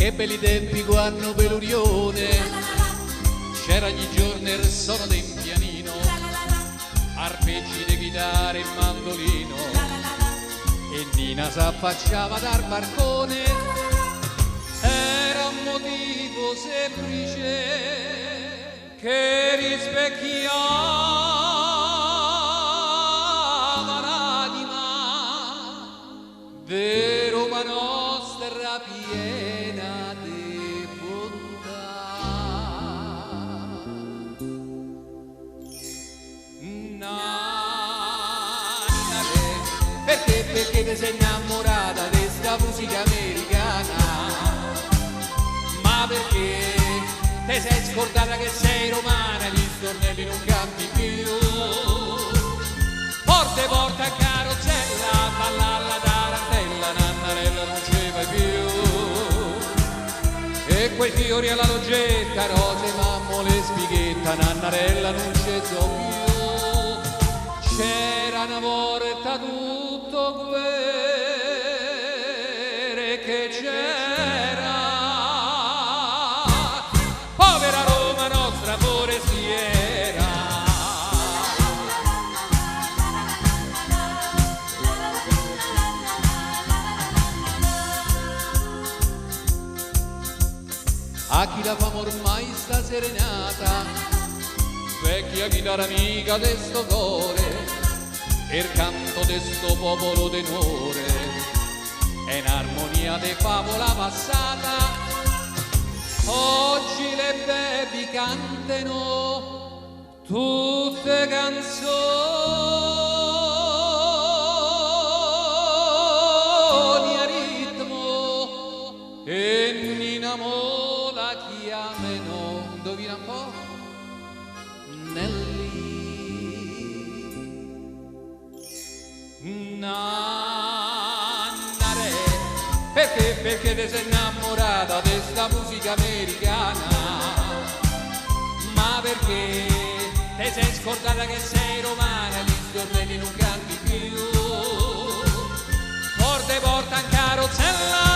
Che belli tempi quando per l'Urione c'era ogni giorno il suono del pianino, arpeggi di chitarra e mandolino, e Nina s'affacciava dal balcone. Era un motivo semplice che rispecchiava l'anima di Roma nostra piena di bontà. Perché ti sei innamorata di sta musica americana? Ma perché ti sei scordata che sei romana e gli stornelli non canti più? Porte porta a carrozzella, balla la tarantella, Nannarella non ce vai più. E quei fiori alla logetta, rose, mammole, spighetta, Nannarella non ce so più. C'era una volta tutto quello che c'era, povera Roma nostra forestiera. A chi la fama ormai sta serenata, vecchia chitarra amica de sto cuore, il canto de sto popolo d'onore è in armonia de favola passata. Oggi le baby cantano tutte canzoni a ritmo e Nina Mo la chiamano, indovina un po', Nelly. Nannare, perché ti sei innamorata di sta musica americana? Ma perché ti sei scordata che sei romana e gli stornelli non canti più? Porte porta in carrozzella,